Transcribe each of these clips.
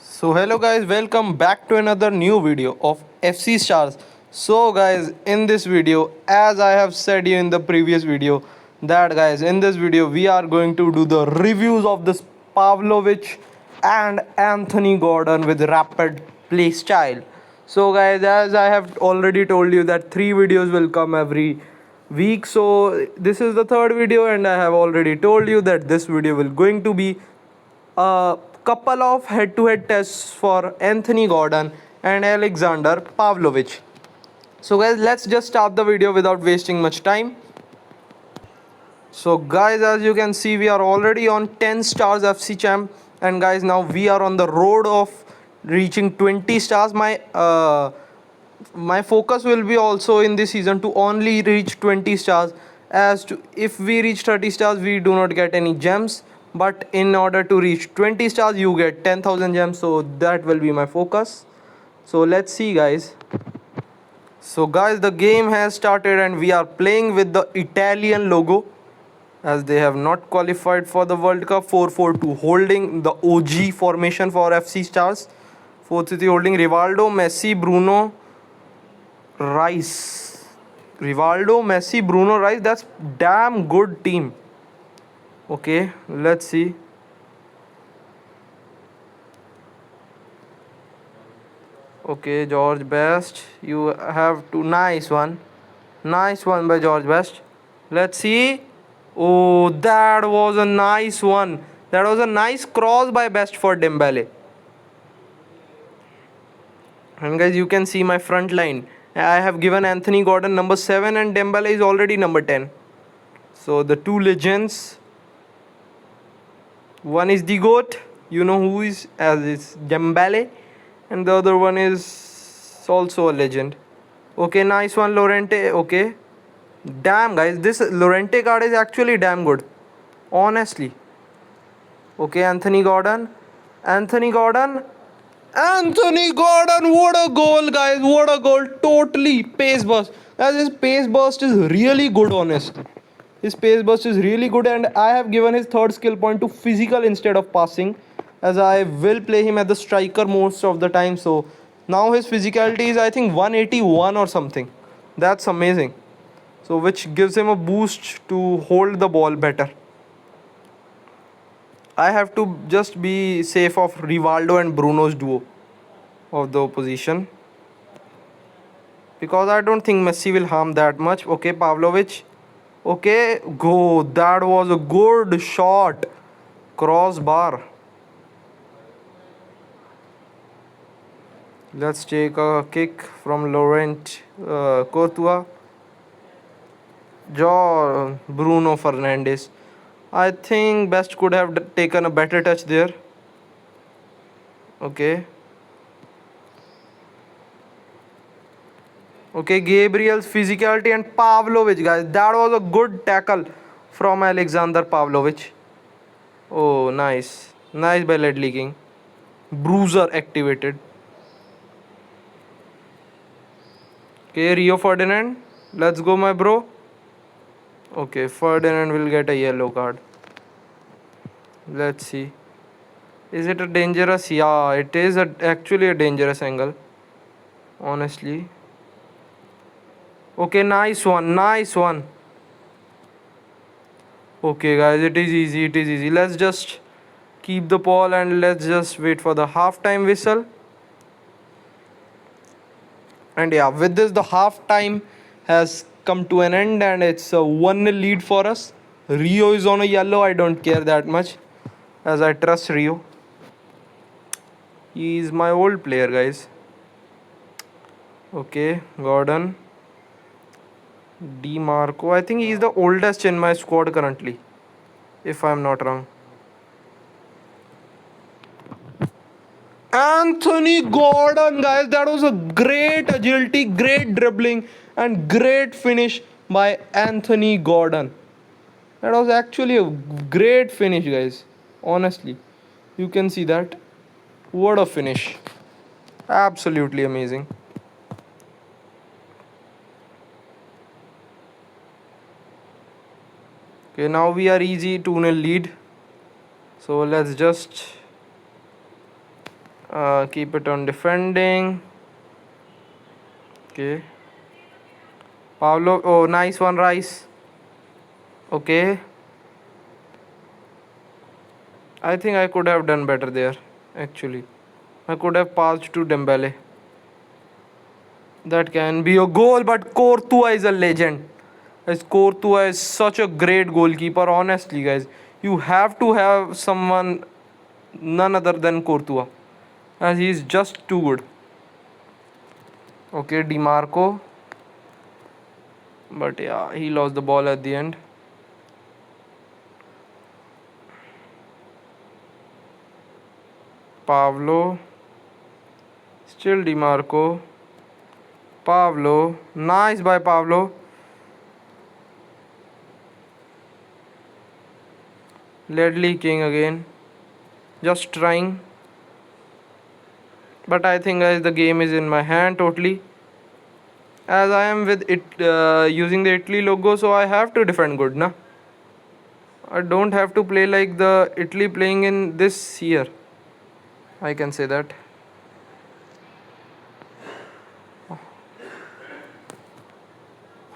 So hello guys, welcome back to another new video of FC Stars. So guys, in this video, as I have said you in the previous video, that guys, in this video we are going to do the reviews of this Pavlovic and Anthony Gordon with rapid play style. So guys, as I have already told you that three videos will come every week. So this is the third video and I have already told you that this video will going to be a couple of head-to-head tests for Anthony Gordon and Alexander Pavlovich. So guys, let's just start the video without wasting much time. So guys, as you can see, we are already on 10 stars FC champ, and guys, now we are on the road of reaching 20 stars. My focus will be also in this season to only reach 20 stars, as to if we reach 30 stars we do not get any gems, but in order to reach 20 stars you get 10,000 gems, so that will be my focus. So let's see guys. So guys, the game has started and we are playing with the Italian logo, as they have not qualified for the World Cup. 4-4-2 holding the OG formation for FC Stars. 4-3 holding Rivaldo, Messi, Bruno, Rice. Rivaldo, Messi, Bruno, Rice. That's damn good team. Okay, let's see. Okay, George Best. You have to. Nice one. Nice one by George Best. Let's see. Oh, that was a nice one. That was a nice cross by Best for Dembele. And guys, you can see my front line. I have given Anthony Gordon number 7 and Dembele is already number 10. So the two legends. One is the GOAT. You know who is, as it's Dembele. And the other one is also a legend. Okay, nice one, Lorente. Okay. Damn, guys, this Lorente card is actually damn good. Honestly. Okay, Anthony Gordon. Anthony Gordon. Anthony Gordon, what a goal, guys! What a goal! Totally pace burst. As his pace burst is really good, honestly. His pace burst is really good, and I have given his third skill point to physical instead of passing, as I will play him as the striker most of the time. So now his physicality is, I think, 181 or something. That's amazing. So which gives him a boost to hold the ball better. I have to just be safe of Rivaldo and Bruno's duo of the opposition, because I don't think Messi will harm that much. Okay, Pavlovic. Okay, go. That was a good shot. Crossbar. Let's take a kick from Laurent Courtois. Bruno Fernandes. I think Best could have taken a better touch there. Okay. Okay, Gabriel's physicality and Pavlovic, guys. That was a good tackle from Alexander Pavlovic. Oh, nice. Nice by Ledley King. Bruiser activated. Okay, Rio Ferdinand. Let's go, my bro. Okay, Ferdinand will get a yellow card. Let's see. Is it a dangerous? Yeah, it is actually a dangerous angle. Honestly. Okay, nice one. Nice one. Okay, guys, it is easy. It is easy. Let's just keep the ball and let's just wait for the halftime whistle. And yeah, with this, the halftime has come to an end and it's a 1-0 lead for us. Rio is on a yellow. I don't care that much, as I trust Rio. He is my old player, guys. Okay, Gordon. DiMarco. I think he is the oldest in my squad currently, if I'm not wrong. Anthony Gordon, guys, that was a great agility, great dribbling, and great finish by Anthony Gordon. That was actually a great finish, guys. Honestly, you can see that. What a finish! Absolutely amazing. Okay, now we are easy 2-0 lead. So let's just Keep it on defending. Okay. Pavlo. Oh, nice one, Rice. Okay. I think I could have done better there. Actually, I could have passed to Dembele. That can be a goal, but Courtois is a legend. As Courtois is such a great goalkeeper. Honestly, guys, you have to have someone none other than Courtois, as he is just too good. Okay, Dimarco, but yeah, he lost the ball at the end. Pavlo, still Dimarco. Pavlo, nice by Pavlo. Ledley King again, just trying. But I think, guys, the game is in my hand totally. As I am with it using the Italy logo, so I have to defend good, na. I don't have to play like the Italy playing in this year. I can say that.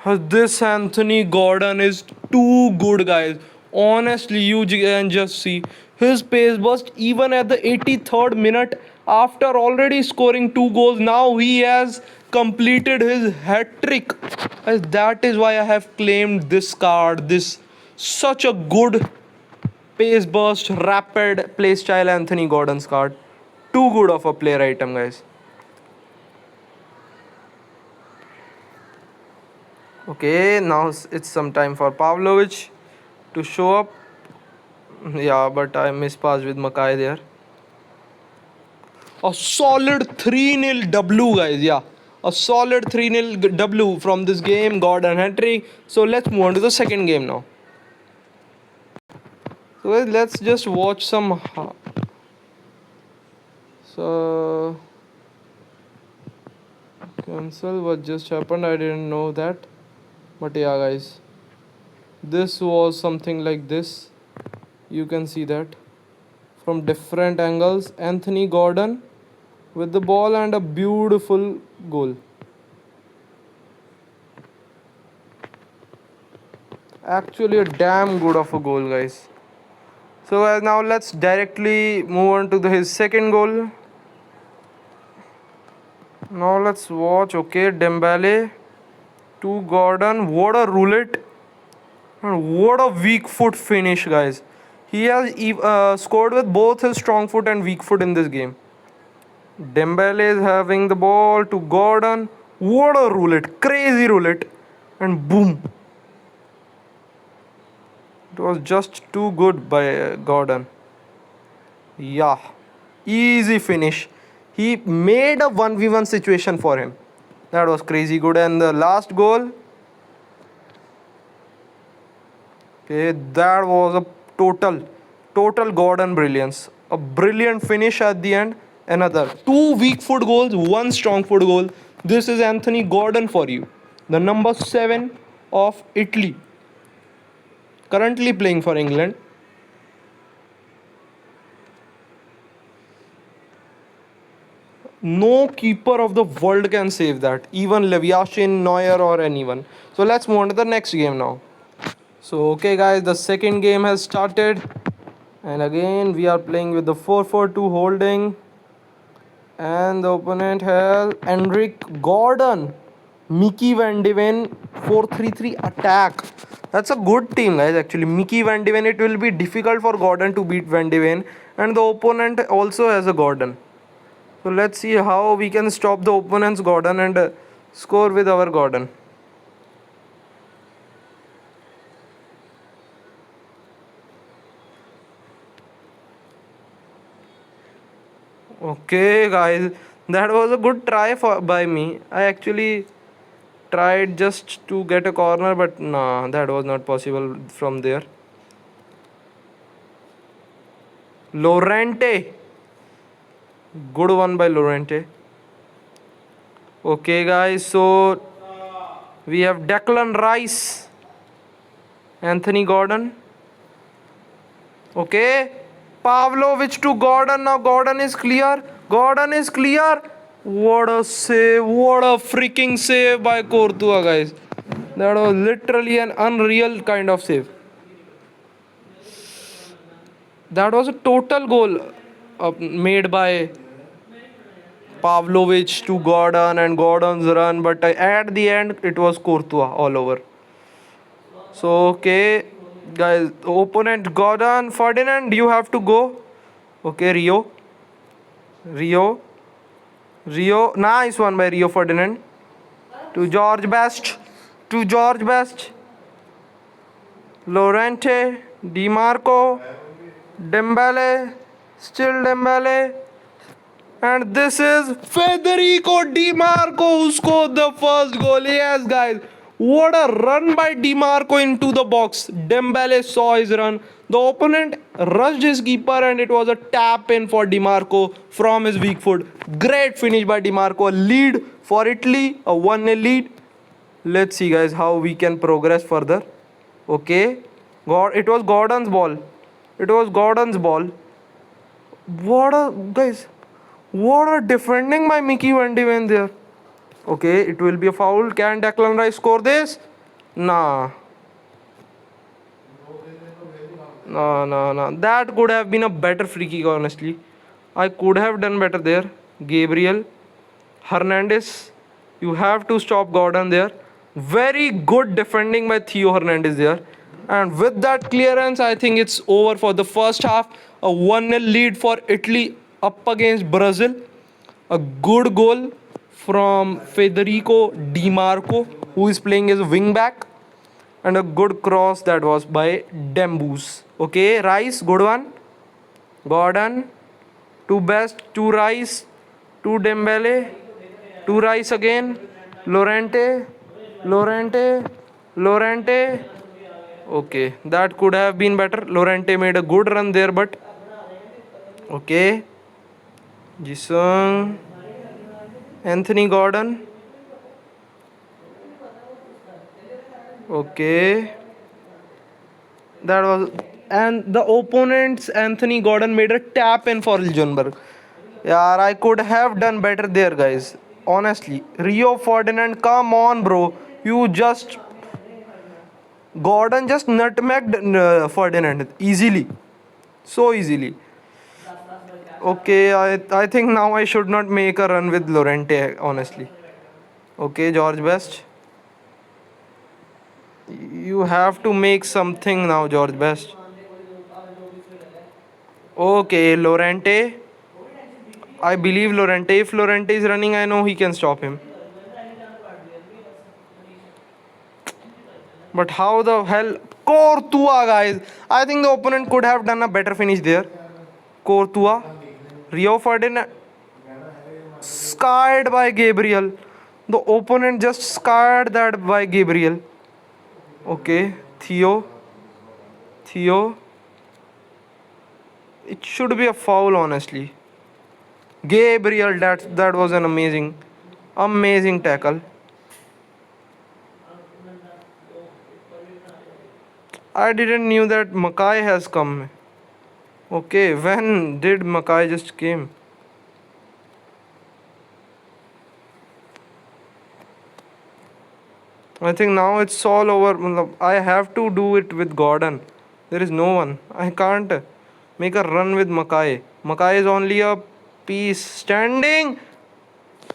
This Anthony Gordon is too good, guys. Honestly, you can just see his pace burst even at the 83rd minute after already scoring 2 goals. Now he has completed his hat trick. That is why I have claimed this card. This such a good pace burst, rapid play style Anthony Gordon's card. Too good of a player item, guys. Okay, now it's some time for Pavlovich to show up. Yeah, but I mispassed with Makai there. A solid 3-0 W, guys. Yeah, a solid 3-0 W from this game. Gordon hat-trick. So let's move on to the second game now. So guys, let's just watch some. So cancel what just happened. I didn't know that. But yeah, guys, this was something like this. You can see that from different angles. Anthony Gordon with the ball and a beautiful goal. Actually a damn good of a goal, guys. So now let's directly move on to his second goal. Now let's watch. Okay, Dembele to Gordon. What a roulette and what a weak foot finish, guys. He has scored with both his strong foot and weak foot in this game. Dembele is having the ball to Gordon. What a roulette, crazy roulette, and boom. It was just too good by Gordon. Yeah, easy finish. He made a 1v1 situation for him. That was crazy good. And the last goal. Okay, that was a total Gordon brilliance. A brilliant finish at the end. Another 2 weak foot goals, 1 strong foot goal. This is Anthony Gordon for you. The number 7 of Italy. Currently playing for England. No keeper of the world can save that. Even Leviashin, Neuer or anyone. So let's move on to the next game now. So okay guys, the second game has started. And again we are playing with the 4-4-2 holding. And the opponent has Enric Gordon. Mickey Van de Ven 4-3-3 attack. That's a good team, guys. Actually, Mickey Van de Ven, it will be difficult for Gordon to beat Van de Ven. And the opponent also has a Gordon. So let's see how we can stop the opponent's Gordon and score with our Gordon. Okay, guys, that was a good try by me. I actually tried just to get a corner, but nah, that was not possible from there. Llorente. Good one by Llorente. Okay, guys, so we have Declan Rice, Anthony Gordon. Okay, Pavlovich to Gordon. Now Gordon is clear. Gordon is clear. What a save. What a freaking save by Courtois, guys. That was literally an unreal kind of save. That was a total goal made by Pavlovich to Gordon and Gordon's run, but at the end it was Courtois all over. So okay, guys, opponent Gordon Ferdinand, you have to go. Okay, Rio, nice one by Rio Ferdinand to George Best, Lorente, Di Marco, Dembele, still Dembele. And this is Federico Di Marco who scored the first goal. Yes, guys. What a run by Di Marco into the box. Dembele saw his run. The opponent rushed his keeper and it was a tap in for Di Marco from his weak foot. Great finish by Di Marco. A lead for Italy. A 1-0 lead. Let's see, guys, how we can progress further. Okay. It was Gordon's ball. What a defending by Mickey Van de Ven there. Okay, it will be a foul. Can Declan Rice score this? Nah. No. That could have been a better free kick, honestly. I could have done better there. Gabriel. Hernandez. You have to stop Gordon there. Very good defending by Theo Hernandez there. And with that clearance, I think it's over for the first half. A 1-0 lead for Italy up against Brazil. A good goal from Federico Di Marco, who is playing as a wing back. And a good cross that was by Dembus. Okay, Rice, good one. Gordon, to Best, to Rice, to Dembele, to Rice again. Lorente. Okay, that could have been better. Lorente made a good run there, but okay. Jisung, Anthony Gordon. Okay. That was, and the opponent's Anthony Gordon made a tap in for Ljungberg. Yeah, I could have done better there, guys. Honestly, Rio Ferdinand, come on, bro. Gordon just nutmegged Ferdinand easily, so easily. Okay, I think now I should not make a run with Lorente, honestly. Okay, George Best. You have to make something now, George Best. Okay, Lorente. I believe Lorente. If Lorente is running, I know he can stop him. But how the hell? Courtois, guys. I think the opponent could have done a better finish there. Courtois. Rio Ferdinand. Scarred by Gabriel. The opponent just scarred that by Gabriel. Okay. Theo. It should be a foul, honestly. Gabriel, that was an amazing tackle. I didn't knew that Mackay has come. Okay, when did Mackay just came? I think now it's all over. I have to do it with Gordon. There is no one. I can't make a run with Mackay. Mackay is only a piece. Standing.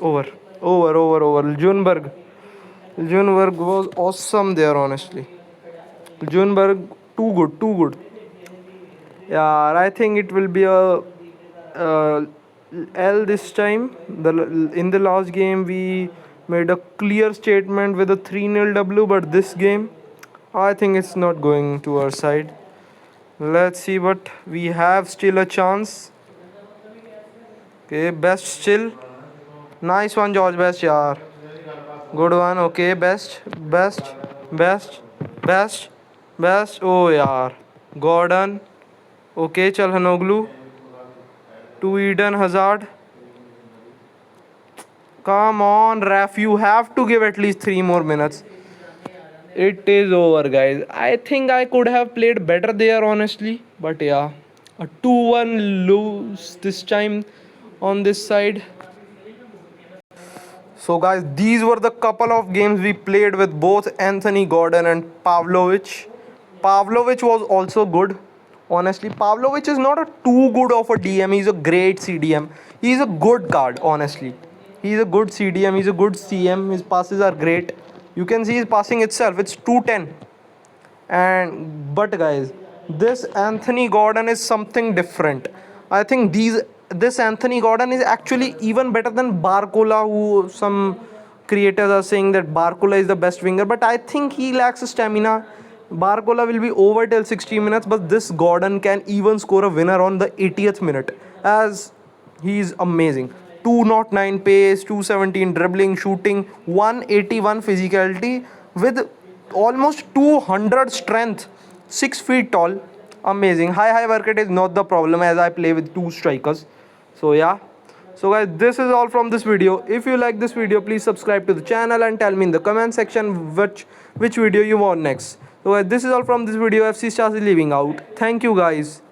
Over. Ljungberg was awesome there, honestly. Ljungberg, too good. Yeah, I think it will be a L this time. In the last game, we made a clear statement with a 3-0 W, but this game, I think it's not going to our side. Let's see, but we have still a chance. Okay, Best still. Nice one, George Best, yaar. Good one. Okay, Best. Oh, yaar. Gordon. Okay, Calhanoglu. To Eden Hazard. Come on, ref. You have to give at least 3 more minutes. It is over, guys. I think I could have played better there, honestly. But yeah, A 2-1 lose this time on this side. So guys, these were the couple of games we played with both Anthony Gordon and Pavlovich. Pavlovich was also good. Honestly, Pavlovich is not a too good of a DM. He's a great CDM. He's a good card, honestly. He's a good CDM. He's a good CM. His passes are great. You can see his passing itself. It's 210. And but guys, this Anthony Gordon is something different. I think this Anthony Gordon is actually even better than Barcola, who some creators are saying that Barcola is the best winger, but I think he lacks stamina. Barcola will be over till 60 minutes, but this Gordon can even score a winner on the 80th minute, as he's amazing. 209 pace, 217 dribbling, shooting, 181 physicality with almost 200 strength, 6 feet tall. Amazing. High work rate is not the problem, as I play with two strikers. So yeah. So guys, this is all from this video. If you like this video, please subscribe to the channel and tell me in the comment section which video you want next. So guys, this is all from this video. FC Stars is leaving out. Thank you guys.